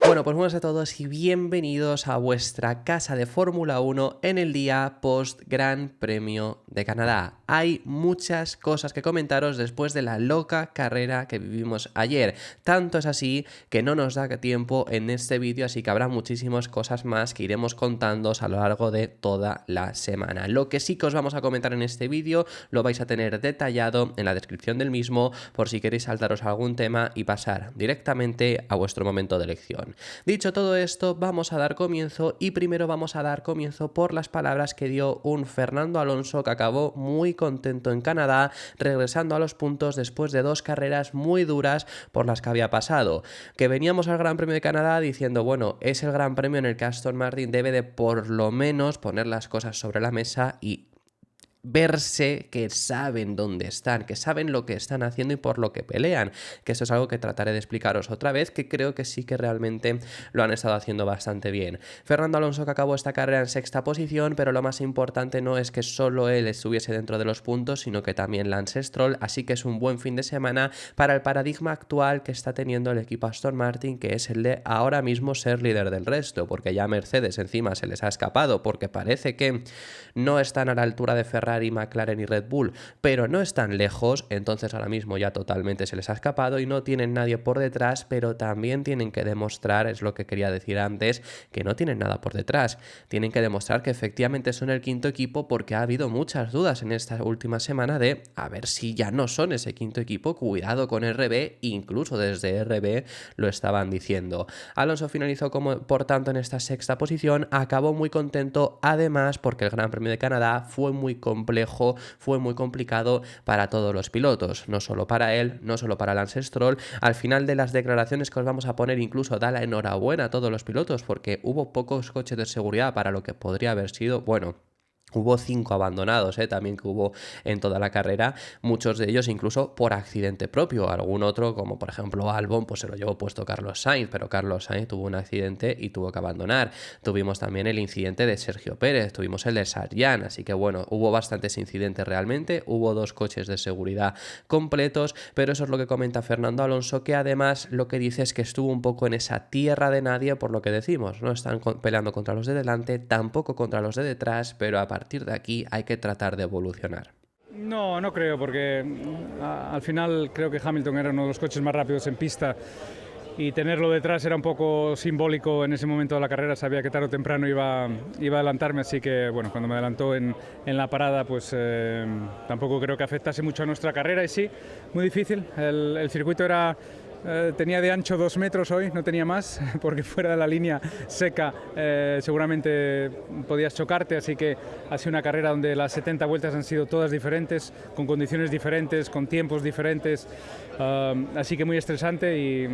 Bueno, pues buenas a todos y bienvenidos a vuestra casa de Fórmula 1 en el día post Gran Premio de Canadá. Hay muchas cosas que comentaros después de la loca carrera que vivimos ayer. Tanto es así que no nos da tiempo en este vídeo, así que habrá muchísimas cosas más que iremos contándoos a lo largo de toda la semana. Lo que sí que os vamos a comentar en este vídeo lo vais a tener detallado en la descripción del mismo por si queréis saltaros algún tema y pasar directamente a vuestro momento de elección. Dicho todo esto, vamos a dar comienzo y primero vamos a dar comienzo por las palabras que dio un Fernando Alonso que acabó muy contento en Canadá, regresando a los puntos después de dos carreras muy duras por las que había pasado. Que veníamos al Gran Premio de Canadá diciendo, bueno, es el Gran Premio en el que Aston Martin debe de por lo menos poner las cosas sobre la mesa y verse que saben dónde están, que saben lo que están haciendo y por lo que pelean, que esto es algo que trataré de explicaros otra vez, que creo que sí que realmente lo han estado haciendo bastante bien. Fernando Alonso que acabó esta carrera en sexta posición, pero lo más importante no es que solo él estuviese dentro de los puntos, sino que también Lance Stroll, así que es un buen fin de semana para el paradigma actual que está teniendo el equipo Aston Martin, que es el de ahora mismo ser líder del resto, porque ya Mercedes encima se les ha escapado, porque parece que no están a la altura de Ferrari, McLaren y Red Bull, pero no están lejos, entonces ahora mismo ya totalmente se les ha escapado y no tienen nadie por detrás, pero también tienen que demostrar, es lo que quería decir antes, que no tienen nada por detrás, tienen que demostrar que efectivamente son el quinto equipo, porque ha habido muchas dudas en esta última semana de a ver si ya no son ese quinto equipo, cuidado con RB, incluso desde RB lo estaban diciendo. Alonso finalizó por tanto en esta sexta posición, acabó muy contento, además porque el Gran Premio de Canadá fue muy complejo, fue muy complicado para todos los pilotos, no solo para él, no solo para Lance Stroll. Al final de las declaraciones que os vamos a poner incluso da la enhorabuena a todos los pilotos porque hubo pocos coches de seguridad para lo que podría haber sido, bueno, hubo 5 abandonados, también que hubo en toda la carrera, muchos de ellos incluso por accidente propio. Algún otro, como por ejemplo Albon, pues se lo llevó puesto Carlos Sainz, pero Carlos Sainz tuvo un accidente y tuvo que abandonar. Tuvimos también el incidente de Sergio Pérez, tuvimos el de Sarjan, así que bueno, hubo bastantes incidentes realmente, hubo 2 coches de seguridad completos, pero eso es lo que comenta Fernando Alonso, que además lo que dice es que estuvo un poco en esa tierra de nadie, por lo que decimos, no están peleando contra los de delante, tampoco contra los de detrás, pero a partir de aquí hay que tratar de evolucionar. No, no creo, porque al final creo que Hamilton era uno de los coches más rápidos en pista y tenerlo detrás era un poco simbólico en ese momento de la carrera. Sabía que tarde o temprano iba a adelantarme, así que bueno, cuando me adelantó en la parada, pues tampoco creo que afectase mucho a nuestra carrera. Y sí, muy difícil, el circuito era... tenía de ancho 2 metros hoy, no tenía más, porque fuera de la línea seca seguramente podías chocarte, así que ha sido una carrera donde las 70 vueltas han sido todas diferentes, con condiciones diferentes, con tiempos diferentes, así que muy estresante y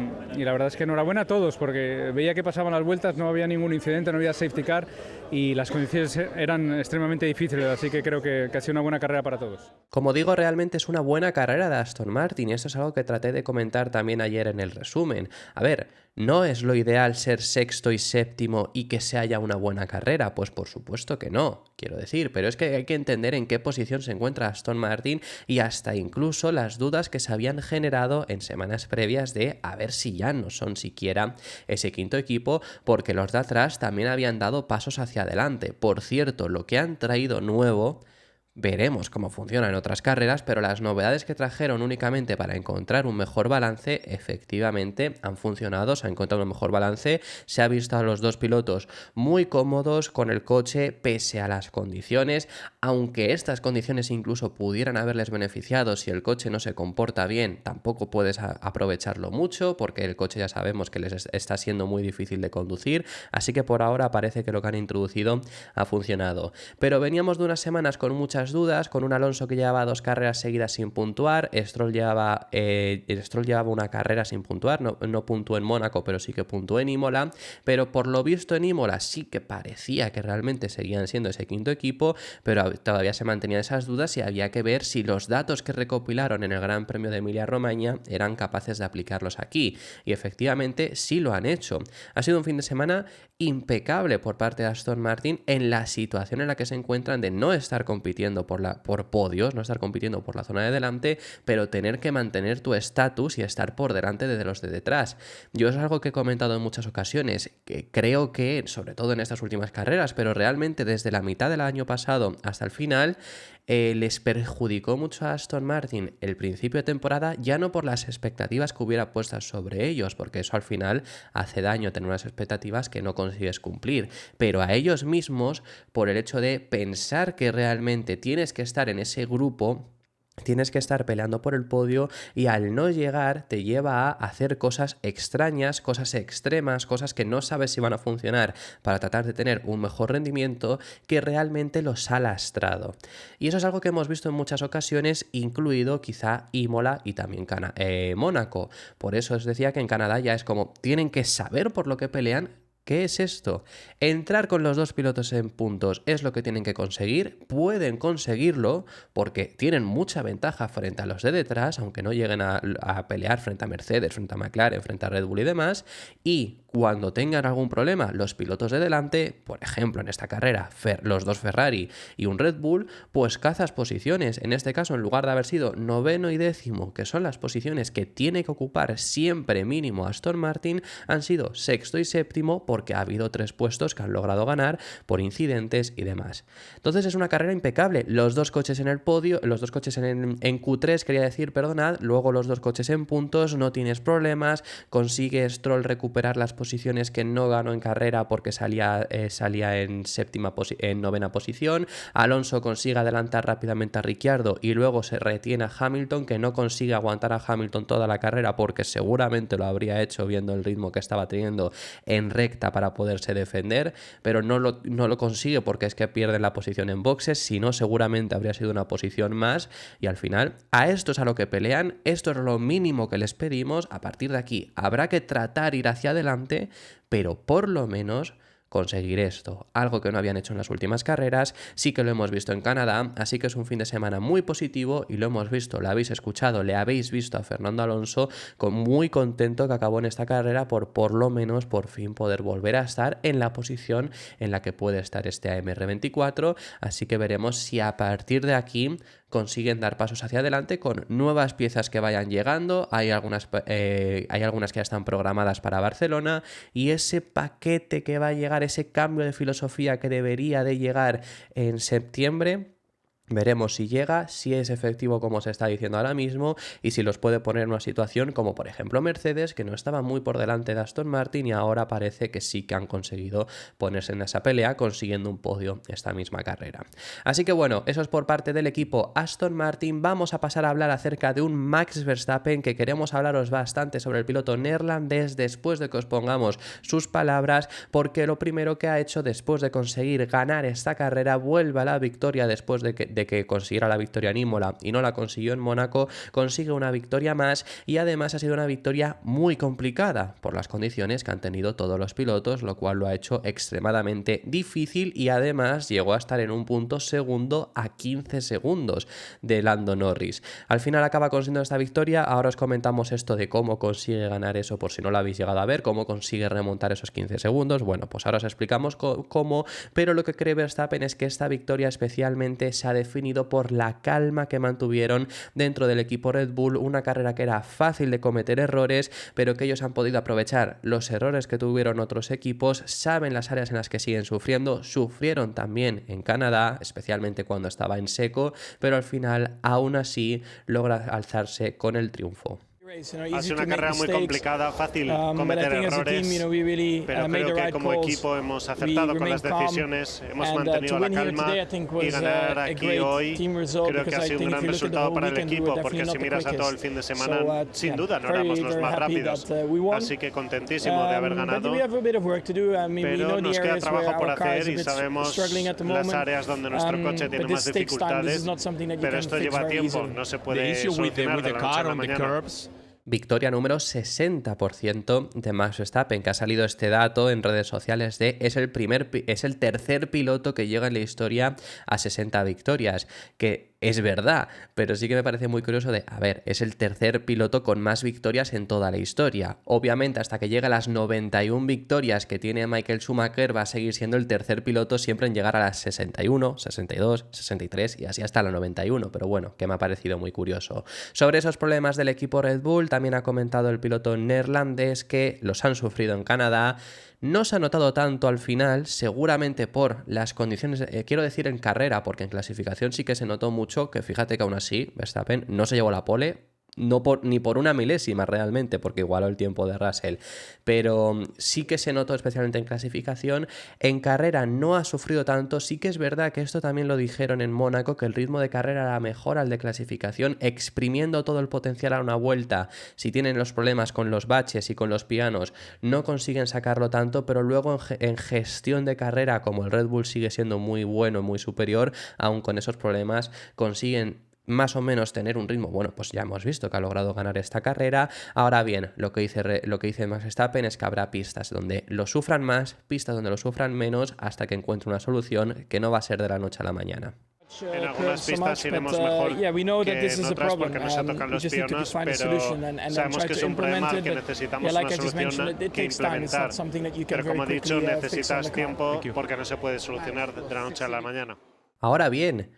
la verdad es que enhorabuena a todos, porque veía que pasaban las vueltas, no había ningún incidente, no había safety car y las condiciones eran extremadamente difíciles, así que creo que ha sido una buena carrera para todos. Como digo, realmente es una buena carrera de Aston Martin y esto es algo que traté de comentar también ayer en el resumen. A ver, ¿no es lo ideal ser sexto y séptimo y que se haya una buena carrera? Pues por supuesto que no, quiero decir, pero es que hay que entender en qué posición se encuentra Aston Martin y hasta incluso las dudas que se habían generado en semanas previas de a ver si ya no son siquiera ese quinto equipo, porque los de atrás también habían dado pasos hacia adelante. Por cierto, lo que han traído nuevo... Veremos cómo funciona en otras carreras, pero las novedades que trajeron únicamente para encontrar un mejor balance, efectivamente han funcionado, se ha encontrado un mejor balance, se ha visto a los dos pilotos muy cómodos con el coche pese a las condiciones, aunque estas condiciones incluso pudieran haberles beneficiado si el coche no se comporta bien, tampoco puedes aprovecharlo mucho porque el coche ya sabemos que les está siendo muy difícil de conducir, así que por ahora parece que lo que han introducido ha funcionado. Pero veníamos de unas semanas con muchas dudas, con un Alonso que llevaba 2 carreras seguidas sin puntuar, Stroll llevaba una carrera sin puntuar, no puntuó en Mónaco, pero sí que puntuó en Imola, pero por lo visto en Imola sí que parecía que realmente seguían siendo ese quinto equipo, pero todavía se mantenían esas dudas y había que ver si los datos que recopilaron en el Gran Premio de Emilia-Romagna eran capaces de aplicarlos aquí, y efectivamente sí lo han hecho. Ha sido un fin de semana impecable por parte de Aston Martin en la situación en la que se encuentran de no estar compitiendo compitiendo por podios, no estar compitiendo por la zona de delante, pero tener que mantener tu estatus y estar por delante de los de detrás. Yo es algo que he comentado en muchas ocasiones, que creo que, sobre todo en estas últimas carreras, pero realmente desde la mitad del año pasado hasta el final, les perjudicó mucho a Aston Martin el principio de temporada, ya no por las expectativas que hubiera puestas sobre ellos, porque eso al final hace daño, tener unas expectativas que no consigues cumplir, pero a ellos mismos por el hecho de pensar que realmente tienes que estar en ese grupo, tienes que estar peleando por el podio, y al no llegar te lleva a hacer cosas extrañas, cosas extremas, cosas que no sabes si van a funcionar para tratar de tener un mejor rendimiento, que realmente los ha lastrado. Y eso es algo que hemos visto en muchas ocasiones, incluido quizá Imola y también Mónaco. Por eso os decía que en Canadá ya es como, tienen que saber por lo que pelean. ¿Qué es esto? Entrar con los dos pilotos en puntos es lo que tienen que conseguir. Pueden conseguirlo porque tienen mucha ventaja frente a los de detrás, aunque no lleguen a pelear frente a Mercedes, frente a McLaren, frente a Red Bull y demás. Y cuando tengan algún problema los pilotos de delante, por ejemplo en esta carrera los dos Ferrari y un Red Bull, pues cazas posiciones. En este caso, en lugar de haber sido noveno y décimo, que son las posiciones que tiene que ocupar siempre mínimo Aston Martin, han sido sexto y séptimo, porque ha habido 3 puestos que han logrado ganar por incidentes y demás. Entonces es una carrera impecable. Los dos coches en el podio, los dos coches en Q3, quería decir, perdonad, luego los dos coches en puntos, no tienes problemas, consigue Stroll recuperar las posiciones que no ganó en carrera porque salía en novena posición, Alonso consigue adelantar rápidamente a Ricciardo y luego se retiene a Hamilton, que no consigue aguantar a Hamilton toda la carrera porque seguramente lo habría hecho viendo el ritmo que estaba teniendo en recta para poderse defender, pero no lo consigue porque es que pierden la posición en boxes, si no seguramente habría sido una posición más, y al final a esto es a lo que pelean, esto es lo mínimo que les pedimos. A partir de aquí habrá que tratar de ir hacia adelante, pero por lo menos conseguir esto, algo que no habían hecho en las últimas carreras. Sí que lo hemos visto en Canadá, así que es un fin de semana muy positivo y lo hemos visto, lo habéis escuchado, le habéis visto a Fernando Alonso muy contento que acabó en esta carrera por lo menos por fin poder volver a estar en la posición en la que puede estar este AMR24, así que veremos si a partir de aquí consiguen dar pasos hacia adelante con nuevas piezas que vayan llegando. Hay algunas que ya están programadas para Barcelona, y ese paquete que va a llegar, ese cambio de filosofía que debería de llegar en septiembre, veremos si llega, si es efectivo como se está diciendo ahora mismo, y si los puede poner en una situación como por ejemplo Mercedes, que no estaba muy por delante de Aston Martin y ahora parece que sí que han conseguido ponerse en esa pelea, consiguiendo un podio esta misma carrera. Así que bueno, eso es por parte del equipo Aston Martin. Vamos a pasar a hablar acerca de un Max Verstappen, que queremos hablaros bastante sobre el piloto neerlandés después de que os pongamos sus palabras, porque lo primero que ha hecho después de conseguir ganar esta carrera, vuelve a la victoria después de que consiguiera la victoria en Imola y no la consiguió en Mónaco, consigue una victoria más, y además ha sido una victoria muy complicada por las condiciones que han tenido todos los pilotos, lo cual lo ha hecho extremadamente difícil, y además llegó a estar en un punto segundo a 15 segundos de Lando Norris. Al final acaba consiguiendo esta victoria. Ahora os comentamos esto de cómo consigue ganar eso, por si no lo habéis llegado a ver, cómo consigue remontar esos 15 segundos. Bueno, pues ahora os explicamos cómo, pero lo que cree Verstappen es que esta victoria especialmente se ha definido por la calma que mantuvieron dentro del equipo Red Bull, una carrera que era fácil de cometer errores, pero que ellos han podido aprovechar los errores que tuvieron otros equipos, saben las áreas en las que siguen sufriendo, sufrieron también en Canadá, especialmente cuando estaba en seco, pero al final aún así logra alzarse con el triunfo. Ha sido una carrera muy complicada, fácil cometer errores, pero creo que como equipo hemos acertado con las decisiones, hemos mantenido la calma, y ganar aquí hoy creo que ha sido un gran resultado para el equipo, porque si miras a todo el fin de semana, sin duda no éramos los más rápidos, así que contentísimo de haber ganado, pero nos queda trabajo por hacer y sabemos las áreas donde nuestro coche tiene más dificultades, pero esto lleva tiempo, no se puede solucionar de la noche a la mañana. Victoria número 60% de Max Verstappen, que ha salido este dato en redes sociales es el tercer piloto que llega en la historia a 60 victorias, que es verdad, pero sí que me parece muy curioso a ver, es el tercer piloto con más victorias en toda la historia. Obviamente, hasta que llegue a las 91 victorias que tiene Michael Schumacher, va a seguir siendo el tercer piloto siempre en llegar a las 61, 62, 63 y así hasta la 91, pero bueno, que me ha parecido muy curioso. Sobre esos problemas del equipo Red Bull, también ha comentado el piloto neerlandés que los han sufrido en Canadá. No se ha notado tanto al final, seguramente por las condiciones, quiero decir en carrera, porque en clasificación sí que se notó mucho, que fíjate que aún así Verstappen no se llevó la pole, ni por una milésima realmente, porque igualó el tiempo de Russell, pero sí que se notó especialmente en clasificación. En carrera no ha sufrido tanto, sí que es verdad que esto también lo dijeron en Mónaco, que el ritmo de carrera era mejor al de clasificación, exprimiendo todo el potencial a una vuelta. Si tienen los problemas con los baches y con los pianos, no consiguen sacarlo tanto, pero luego en gestión de carrera, como el Red Bull sigue siendo muy bueno, muy superior, aún con esos problemas consiguen más o menos tener un ritmo. Bueno, pues ya hemos visto que ha logrado ganar esta carrera. Ahora bien, lo que dice Max Verstappen es que habrá pistas donde lo sufran más, pistas donde lo sufran menos, hasta que encuentre una solución que no va a ser de la noche a la mañana. En algunas pistas iremos mejor que en otras porque no se tocan los pianos, pero sabemos que es un problema al que necesitamos una solución que implementar. Pero como he dicho, necesitas tiempo porque no se puede solucionar de la noche a la mañana. Ahora bien,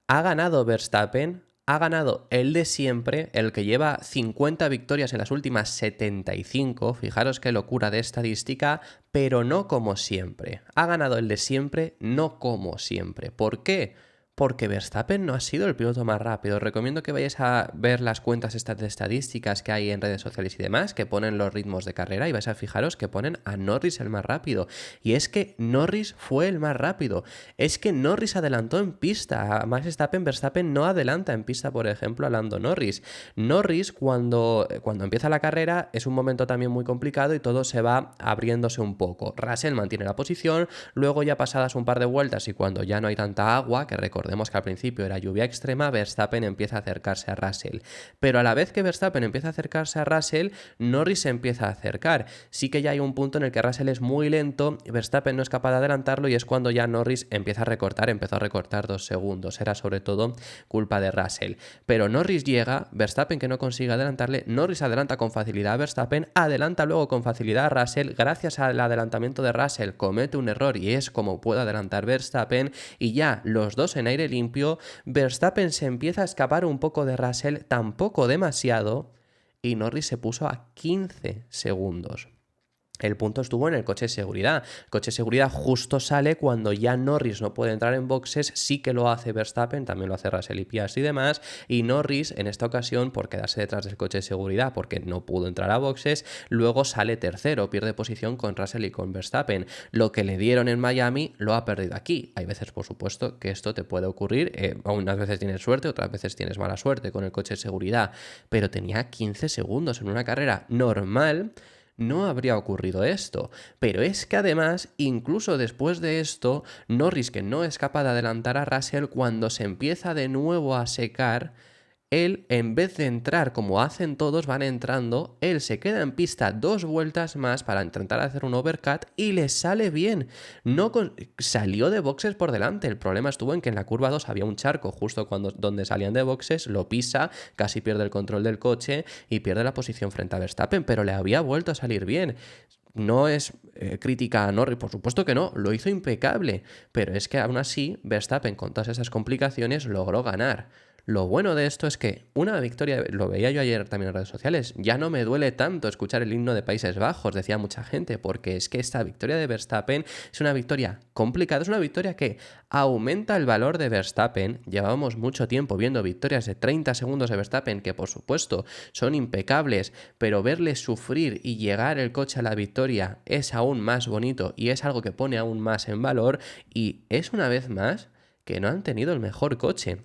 ha ganado Verstappen, ha ganado el de siempre, el que lleva 50 victorias en las últimas 75, fijaros qué locura de estadística, pero no como siempre. Ha ganado el de siempre, no como siempre. ¿Por qué? Porque Verstappen no ha sido el piloto más rápido. Os recomiendo que vayáis a ver las cuentas estas de estadísticas que hay en redes sociales y demás, que ponen los ritmos de carrera, y vais a fijaros que ponen a Norris el más rápido. Y es que Norris fue el más rápido. Es que Norris adelantó en pista. A Max Verstappen no adelanta en pista, por ejemplo, a Lando Norris. Norris, cuando empieza la carrera, es un momento también muy complicado y todo se va abriéndose un poco. Russell mantiene la posición, luego ya pasadas un par de vueltas y cuando ya no hay tanta agua, que recordemos que al principio era lluvia extrema, Verstappen empieza a acercarse a Russell. Pero a la vez que Verstappen empieza a acercarse a Russell, Norris se empieza a acercar. Sí que ya hay un punto en el que Russell es muy lento, Verstappen no es capaz de adelantarlo y es cuando ya Norris empieza a recortar, empezó a recortar 2 segundos. Era sobre todo culpa de Russell. Pero Norris llega, Verstappen que no consigue adelantarle, Norris adelanta con facilidad a Verstappen, adelanta luego con facilidad a Russell, gracias al adelantamiento de Russell comete un error y es como puede adelantar Verstappen y ya los dos en aire limpio, Verstappen se empieza a escapar un poco de Russell, tampoco demasiado, y Norris se puso a 15 segundos. El punto estuvo en el coche de seguridad. El coche de seguridad justo sale cuando ya Norris no puede entrar en boxes, sí que lo hace Verstappen, también lo hace Russell y Piastri y demás, y Norris en esta ocasión, por quedarse detrás del coche de seguridad porque no pudo entrar a boxes, luego sale tercero, pierde posición con Russell y con Verstappen. Lo que le dieron en Miami lo ha perdido aquí. Hay veces, por supuesto, que esto te puede ocurrir, unas veces tienes suerte, otras veces tienes mala suerte con el coche de seguridad, pero tenía 15 segundos en una carrera normal. No habría ocurrido esto, pero es que además, incluso después de esto, Norris, que no es capaz de adelantar a Russell, cuando se empieza de nuevo a secar, él, en vez de entrar como hacen todos, van entrando, él se queda en pista 2 vueltas más para intentar hacer un overcut y le sale bien. Salió de boxes por delante. El problema estuvo en que en la curva 2 había un charco justo donde salían de boxes, lo pisa, casi pierde el control del coche y pierde la posición frente a Verstappen, pero le había vuelto a salir bien. No es crítica a Norris, por supuesto que no, lo hizo impecable, pero es que aún así Verstappen con todas esas complicaciones logró ganar. Lo bueno de esto es que una victoria, lo veía yo ayer también en redes sociales, ya no me duele tanto escuchar el himno de Países Bajos, decía mucha gente, porque es que esta victoria de Verstappen es una victoria complicada, es una victoria que aumenta el valor de Verstappen. Llevábamos mucho tiempo viendo victorias de 30 segundos de Verstappen, que por supuesto son impecables, pero verle sufrir y llegar el coche a la victoria es aún más bonito y es algo que pone aún más en valor, y es una vez más que no han tenido el mejor coche.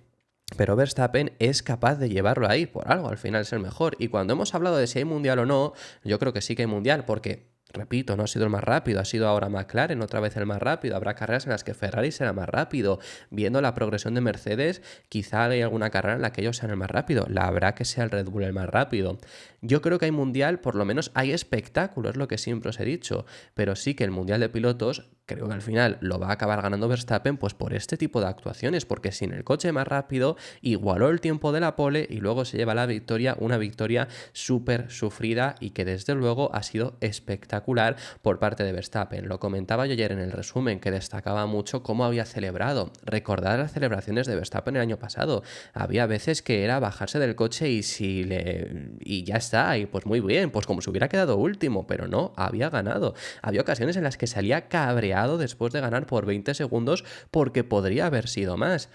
Pero Verstappen es capaz de llevarlo ahí, por algo al final es el mejor. Y cuando hemos hablado de si hay mundial o no, yo creo que sí que hay mundial, porque, repito, no ha sido el más rápido, ha sido ahora McLaren otra vez el más rápido, habrá carreras en las que Ferrari será más rápido. Viendo la progresión de Mercedes, quizá hay alguna carrera en la que ellos sean el más rápido, la habrá que sea el Red Bull el más rápido. Yo creo que hay mundial, por lo menos hay espectáculo, es lo que siempre os he dicho, pero sí que el mundial de pilotos creo que al final lo va a acabar ganando Verstappen pues por este tipo de actuaciones, porque sin el coche más rápido igualó el tiempo de la pole y luego se lleva la victoria, una victoria súper sufrida y que desde luego ha sido espectacular por parte de Verstappen. Lo comentaba yo ayer en el resumen, que destacaba mucho cómo había celebrado. Recordad las celebraciones de Verstappen el año pasado. Había veces que era bajarse del coche y ya está, y pues muy bien, pues como si hubiera quedado último, pero no, había ganado. Había ocasiones en las que salía cabreado después de ganar por 20 segundos porque podría haber sido más.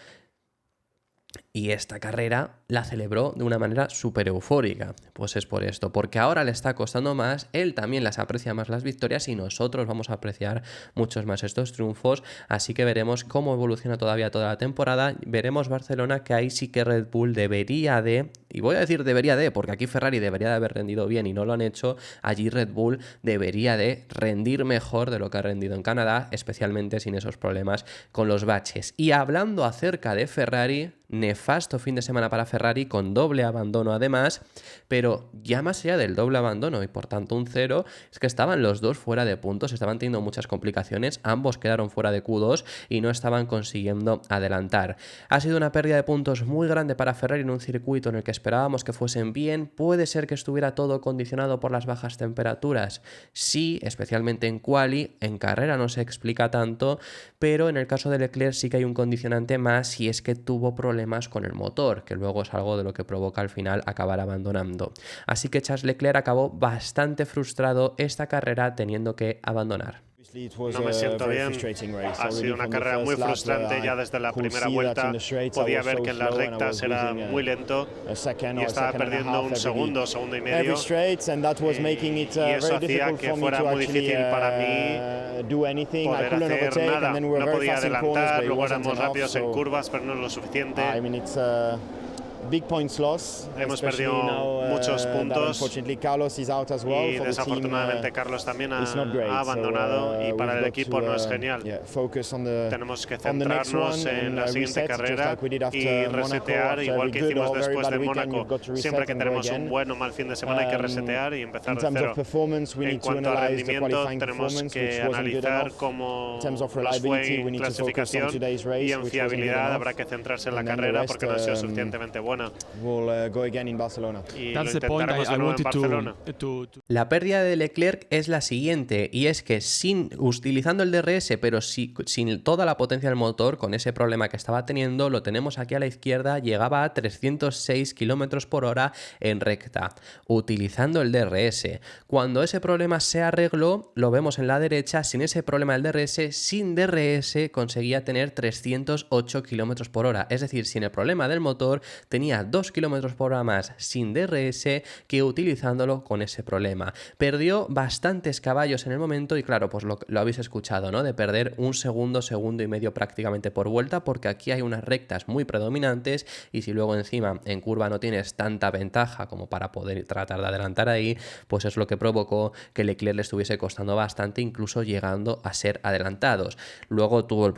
Y esta carrera la celebró de una manera súper eufórica. Pues es por esto, porque ahora le está costando más, él también las aprecia más las victorias y nosotros vamos a apreciar muchos más estos triunfos, así que veremos cómo evoluciona todavía toda la temporada. Veremos Barcelona, que ahí sí que Red Bull debería de, y voy a decir debería de, porque aquí Ferrari debería de haber rendido bien y no lo han hecho, allí Red Bull debería de rendir mejor de lo que ha rendido en Canadá, especialmente sin esos problemas con los baches. Y hablando acerca de Ferrari, nefasto fin de semana para Ferrari, con doble abandono además, pero ya más allá del doble abandono y por tanto un 0, es que estaban los dos fuera de puntos, estaban teniendo muchas complicaciones, ambos quedaron fuera de Q2 y no estaban consiguiendo adelantar. Ha sido una pérdida de puntos muy grande para Ferrari en un circuito en el que esperábamos que fuesen bien. Puede ser que estuviera todo condicionado por las bajas temperaturas, sí, especialmente en quali, en carrera no se explica tanto, pero en el caso de Leclerc sí que hay un condicionante más, y es que tuvo problemas con el motor, que luego es algo de lo que provoca al final acabar abandonando. Así que Charles Leclerc acabó bastante frustrado esta carrera teniendo que abandonar. No me siento bien, ha sido una carrera muy frustrante ya desde la primera vuelta, podía ver que en las rectas era muy lento y estaba perdiendo un segundo y medio, y eso hacía que fuera muy difícil para mí poder hacer nada, no podía adelantar, luego éramos rápidos en curvas pero no lo suficiente. Hemos perdido muchos puntos y desafortunadamente Carlos también ha abandonado y para el equipo no es genial. Tenemos que centrarnos en la siguiente carrera y resetear, igual que hicimos después de Mónaco. Siempre que tenemos un buen o mal fin de semana hay que resetear y empezar de cero. En cuanto al rendimiento, tenemos que analizar cómo nos fue en clasificación, y en fiabilidad habrá que centrarse en la carrera porque no ha sido suficientemente buena. Y lo intentaremos de nuevo en Barcelona. La pérdida de Leclerc es la siguiente, y es que utilizando el DRS, pero sin toda la potencia del motor, con ese problema que estaba teniendo, lo tenemos aquí a la izquierda, llegaba a 306 km por hora en recta, utilizando el DRS. Cuando ese problema se arregló, lo vemos en la derecha, sin ese problema del DRS, sin DRS conseguía tener 308 km por hora, es decir, sin el problema del motor tenía 2 km por hora más sin DRS que utilizándolo con ese problema. Perdió bastantes caballos en el momento y claro, pues lo habéis escuchado, ¿no? De perder un segundo y medio prácticamente por vuelta, porque aquí hay unas rectas muy predominantes y si luego encima en curva no tienes tanta ventaja como para poder tratar de adelantar ahí, pues es lo que provocó que Leclerc le estuviese costando bastante, incluso llegando a ser adelantados. Luego tuvo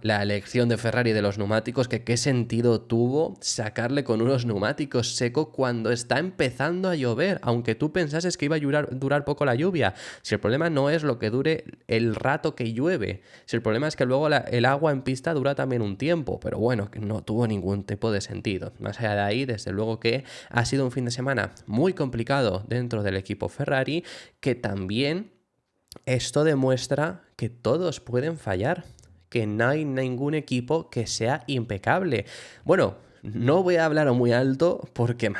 la elección de Ferrari de los neumáticos, que qué sentido tuvo sacarle con unos neumáticos secos cuando está empezando a llover, aunque tú pensases que iba a durar poco la lluvia. Si el problema no es lo que dure el rato que llueve, si el problema es que luego el agua en pista dura también un tiempo, pero bueno, que no tuvo ningún tipo de sentido. Más allá de ahí, desde luego que ha sido un fin de semana muy complicado dentro del equipo Ferrari, que también esto demuestra que todos pueden fallar, que no hay ningún equipo que sea impecable. Bueno, no voy a hablar muy alto porque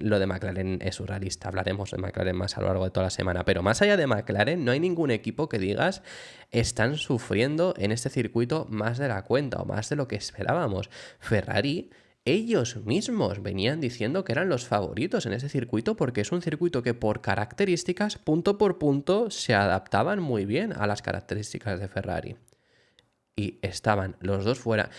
lo de McLaren es surrealista. Hablaremos de McLaren más a lo largo de toda la semana. Pero más allá de McLaren, no hay ningún equipo que digas están sufriendo en este circuito más de la cuenta o más de lo que esperábamos. Ferrari, ellos mismos venían diciendo que eran los favoritos en ese circuito porque es un circuito que por características, punto por punto, se adaptaban muy bien a las características de Ferrari. Y estaban los dos fuera.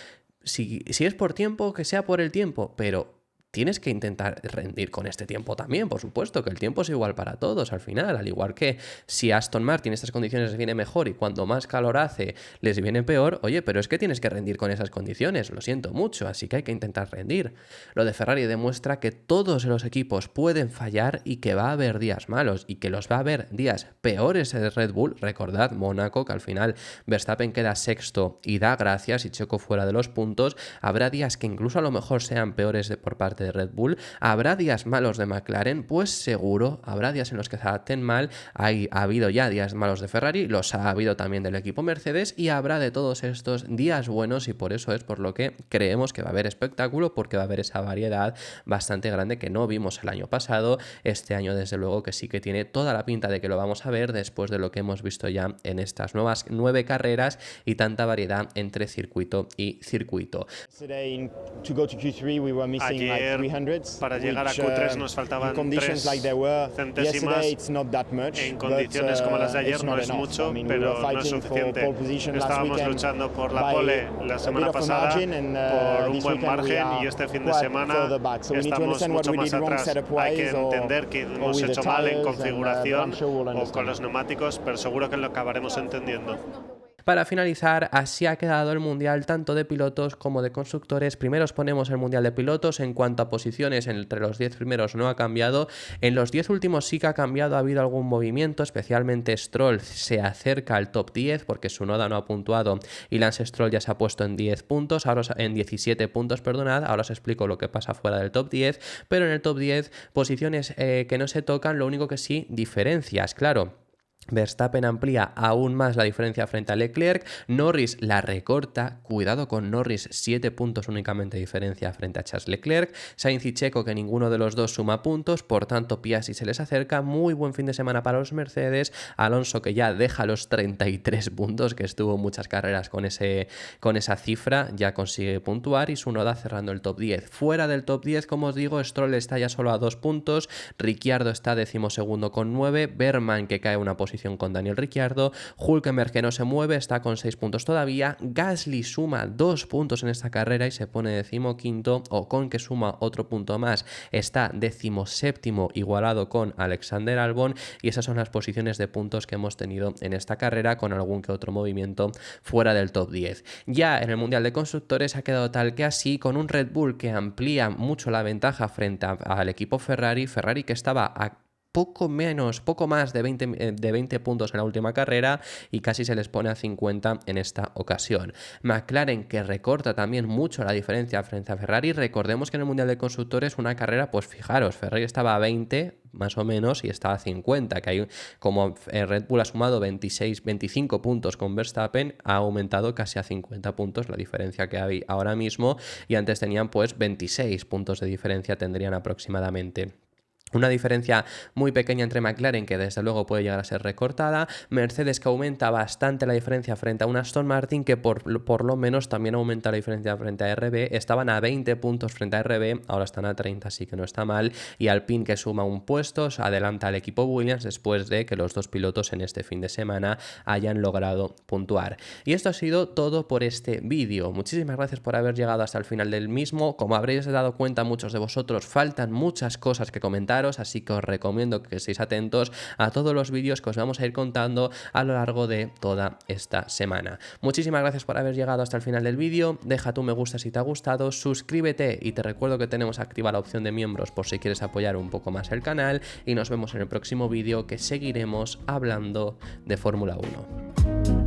Si es por tiempo, que sea por el tiempo, pero tienes que intentar rendir con este tiempo también, por supuesto, que el tiempo es igual para todos al final, al igual que si Aston Martin en estas condiciones les viene mejor y cuando más calor hace les viene peor, oye, pero es que tienes que rendir con esas condiciones, lo siento mucho, así que hay que intentar rendir. Lo de Ferrari demuestra que todos los equipos pueden fallar y que va a haber días malos y que los va a haber días peores en Red Bull. Recordad Mónaco, que al final Verstappen queda sexto y da gracias y Checo fuera de los puntos. Habrá días que incluso a lo mejor sean peores por parte de Red Bull, habrá días malos de McLaren, pues seguro habrá días en los que se adapten mal. Ha habido ya días malos de Ferrari, los ha habido también del equipo Mercedes y habrá de todos estos días buenos y por eso es por lo que creemos que va a haber espectáculo, porque va a haber esa variedad bastante grande que no vimos el año pasado. Este año desde luego que sí que tiene toda la pinta de que lo vamos a ver después de lo que hemos visto ya en estas nuevas 9 carreras y tanta variedad entre circuito y circuito. Ayer, para llegar a Q3 nos faltaban 3 centésimas. En condiciones como las de ayer no es mucho, pero no es suficiente. Estábamos luchando por la pole la semana pasada por un buen margen y este fin de semana estamos mucho más atrás. Hay que entender que hemos hecho mal en configuración o con los neumáticos, pero seguro que lo acabaremos entendiendo. Para finalizar, así ha quedado el Mundial tanto de pilotos como de constructores. Primero os ponemos el Mundial de pilotos. En cuanto a posiciones, entre los 10 primeros no ha cambiado. En los 10 últimos sí que ha cambiado, ha habido algún movimiento, especialmente Stroll se acerca al top 10 porque Tsunoda no ha puntuado y Lance Stroll ya se ha puesto en 10 puntos, ahora en 17 puntos, perdonad. Ahora os explico lo que pasa fuera del top 10, pero en el top 10 posiciones que no se tocan, lo único que sí, diferencias, claro. Verstappen amplía aún más la diferencia frente a Leclerc, Norris la recorta, cuidado con Norris, 7 puntos únicamente de diferencia frente a Charles Leclerc, Sainz y Checo que ninguno de los dos suma puntos, por tanto Piastri se les acerca, muy buen fin de semana para los Mercedes, Alonso que ya deja los 33 puntos, que estuvo muchas carreras con esa cifra, ya consigue puntuar y Tsunoda cerrando el top 10. Fuera del top 10, como os digo, Stroll está ya solo a 2 puntos, Ricciardo está 12º con 9, Berman que cae una posición con Daniel Ricciardo, Hülkenberg que no se mueve, está con 6 puntos todavía, Gasly suma 2 puntos en esta carrera y se pone 15º, Ocon que suma otro punto más, está 17º igualado con Alexander Albon y esas son las posiciones de puntos que hemos tenido en esta carrera con algún que otro movimiento fuera del top 10. Ya en el Mundial de Constructores ha quedado tal que así, con un Red Bull que amplía mucho la ventaja frente al equipo Ferrari que estaba a poco más de 20 puntos en la última carrera y casi se les pone a 50 en esta ocasión. McLaren que recorta también mucho la diferencia frente a Ferrari. Recordemos que en el Mundial de Constructores una carrera, pues fijaros, Ferrari estaba a 20 más o menos y estaba a 50, que hay como Red Bull ha sumado 25 puntos con Verstappen, ha aumentado casi a 50 puntos la diferencia que hay ahora mismo y antes tenían pues 26 puntos de diferencia tendrían aproximadamente. Una diferencia muy pequeña entre McLaren que desde luego puede llegar a ser recortada, Mercedes que aumenta bastante la diferencia frente a un Aston Martin que por lo menos también aumenta la diferencia frente a RB, estaban a 20 puntos frente a RB, ahora están a 30, así que no está mal, y Alpine que suma un puesto, adelanta al equipo Williams después de que los dos pilotos en este fin de semana hayan logrado puntuar. Y esto ha sido todo por este vídeo, muchísimas gracias por haber llegado hasta el final del mismo, como habréis dado cuenta muchos de vosotros, faltan muchas cosas que comentar, así que os recomiendo que estéis atentos a todos los vídeos que os vamos a ir contando a lo largo de toda esta semana. Muchísimas gracias por haber llegado hasta el final del vídeo, deja tu me gusta si te ha gustado, suscríbete y te recuerdo que tenemos activa la opción de miembros por si quieres apoyar un poco más el canal y nos vemos en el próximo vídeo que seguiremos hablando de Fórmula 1.